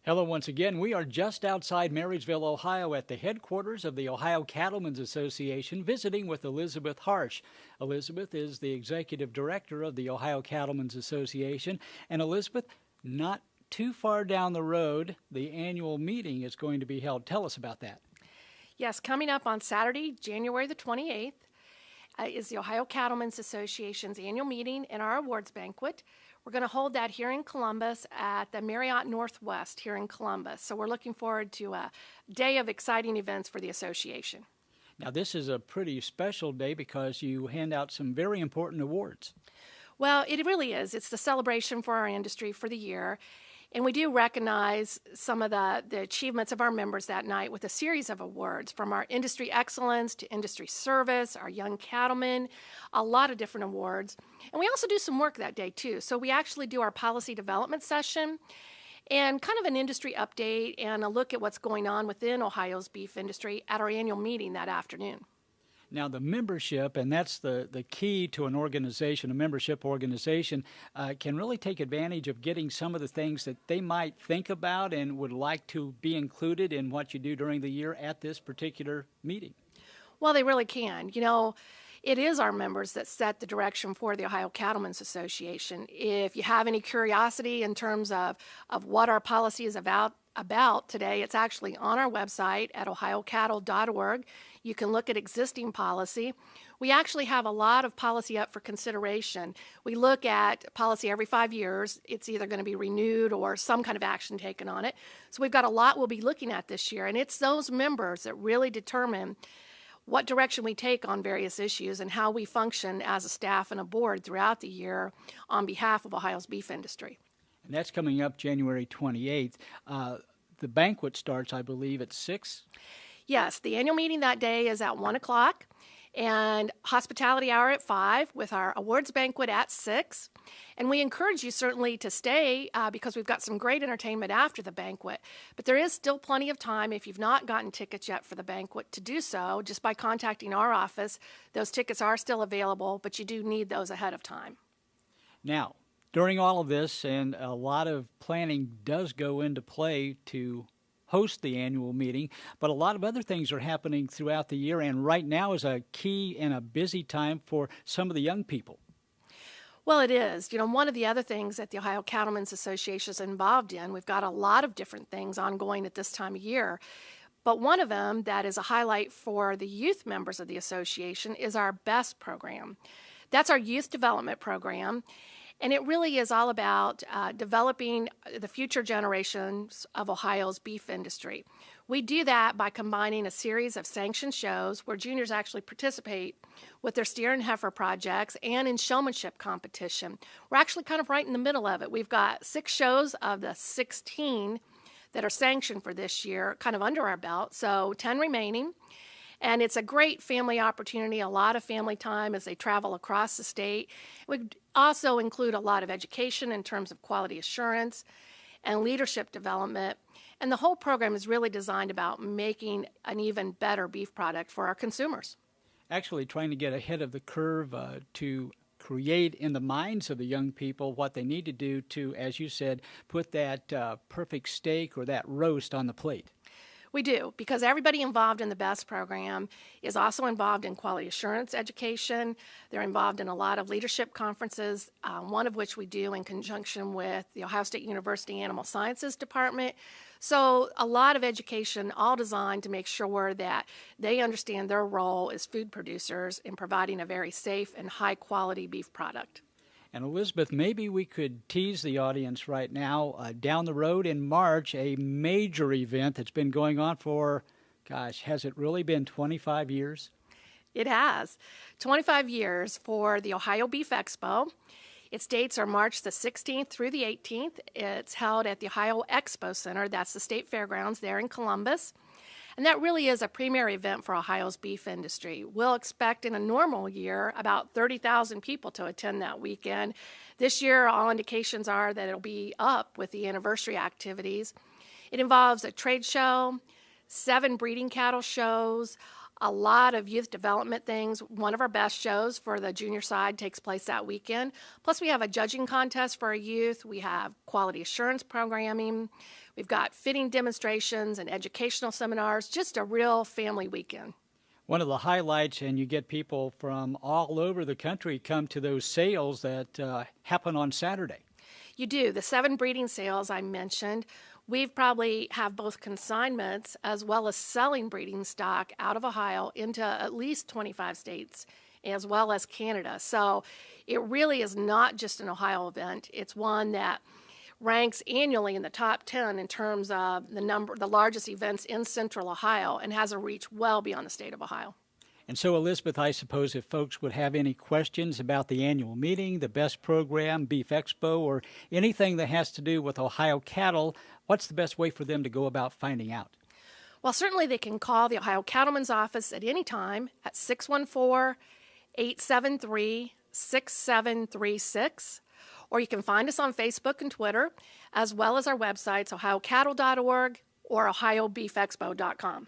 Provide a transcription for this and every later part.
Hello once again. We are just outside Marysville, Ohio at the headquarters of the Ohio Cattlemen's Association, visiting with Elizabeth Harsh. Elizabeth is the executive director of the Ohio Cattlemen's Association. And Elizabeth, not too far down the road, the annual meeting is going to be held. Tell us about that. Yes, coming up on Saturday, January the 28th, is the Ohio Cattlemen's Association's annual meeting and our awards banquet. We're going to hold that here in Columbus at the Marriott Northwest here in Columbus. So we're looking forward to a day of exciting events for the association. Now, this is a pretty special day because you hand out some very important awards. Well, it really is. It's the celebration for our industry for the year. And we do recognize some of the achievements of our members that night with a series of awards, from our industry excellence to industry service, our young cattlemen, a lot of different awards. And we also do some work that day too. So we actually do our policy development session and kind of an industry update and a look at what's going on within Ohio's beef industry at our annual meeting that afternoon. Now, the membership, and that's the key to an organization, a membership organization, can really take advantage of getting some of the things that they might think about and would like to be included in what you do during the year at this particular meeting. Well, they really can. You know, it is our members that set the direction for the Ohio Cattlemen's Association. If you have any curiosity in terms of what our policy is about today, it's actually on our website at ohiocattle.org. You can look at existing policy. We actually have a lot of policy up for consideration. We look at policy every 5 years. It's either going to be renewed or some kind of action taken on it. So we've got a lot we'll be looking at this year, and it's those members that really determine what direction we take on various issues and how we function as a staff and a board throughout the year on behalf of Ohio's beef industry. And that's coming up January 28th. The banquet starts, I believe, at 6? Yes, the annual meeting that day is at 1 o'clock, and hospitality hour at 5 with our awards banquet at 6. And we encourage you certainly to stay because we've got some great entertainment after the banquet. But there is still plenty of time if you've not gotten tickets yet for the banquet to do so just by contacting our office. Those tickets are still available, but you do need those ahead of time. Now, during all of this, and a lot of planning does go into play to host the annual meeting, but a lot of other things are happening throughout the year, and right now is a key and a busy time for some of the young people. Well, it is. You know, one of the other things that the Ohio Cattlemen's Association is involved in, we've got a lot of different things ongoing at this time of year, but one of them that is a highlight for the youth members of the association is our BEST program. That's our youth development program. And it really is all about developing the future generations of Ohio's beef industry. We do that by combining a series of sanctioned shows where juniors actually participate with their steer and heifer projects and in showmanship competition. We're actually kind of right in the middle of it. We've got 6 shows of the 16 that are sanctioned for this year kind of under our belt, so 10 remaining. And it's a great family opportunity, a lot of family time as they travel across the state. We also include a lot of education in terms of quality assurance and leadership development. And the whole program is really designed about making an even better beef product for our consumers. Actually trying to get ahead of the curve to create in the minds of the young people what they need to do to, as you said, put that perfect steak or that roast on the plate. We do, because everybody involved in the BEST program is also involved in quality assurance education. They're involved in a lot of leadership conferences, one of which we do in conjunction with the Ohio State University Animal Sciences Department. So a lot of education, all designed to make sure that they understand their role as food producers in providing a very safe and high-quality beef product. And Elizabeth, maybe we could tease the audience right now. Down the road in March, a major event that's been going on for, gosh, has it really been 25 years? It has. 25 years for the Ohio Beef Expo. Its dates are March the 16th through the 18th. It's held at the Ohio Expo Center. That's the state fairgrounds there in Columbus. And that really is a premier event for Ohio's beef industry. We'll expect in a normal year about 30,000 people to attend that weekend. This year, all indications are that it'll be up with the anniversary activities. It involves a trade show, 7 breeding cattle shows, a lot of youth development things. One of our best shows for the junior side takes place that weekend. Plus, we have a judging contest for our youth. We have quality assurance programming. We've got fitting demonstrations and educational seminars, just a real family weekend. One of the highlights, and you get people from all over the country come to those sales that happen on Saturday. You do. The 7 breeding sales I mentioned, we probably have both consignments as well as selling breeding stock out of Ohio into at least 25 states, as well as Canada. So it really is not just an Ohio event. It's one that ranks annually in the top 10 in terms of the largest events in Central Ohio, and has a reach well beyond the state of Ohio. And so, Elizabeth, I suppose if folks would have any questions about the annual meeting, the best program, Beef Expo, or anything that has to do with Ohio cattle, what's the best way for them to go about finding out? Well, certainly they can call the Ohio Cattlemen's office at any time at 614-873-6736. Or you can find us on Facebook and Twitter, as well as our websites, ohiocattle.org or ohiobeefexpo.com.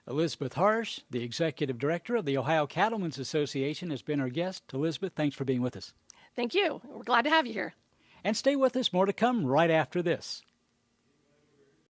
Elizabeth Harsh, the Executive Director of the Ohio Cattlemen's Association, has been our guest. Elizabeth, thanks for being with us. Thank you. We're glad to have you here. And stay with us. More to come right after this.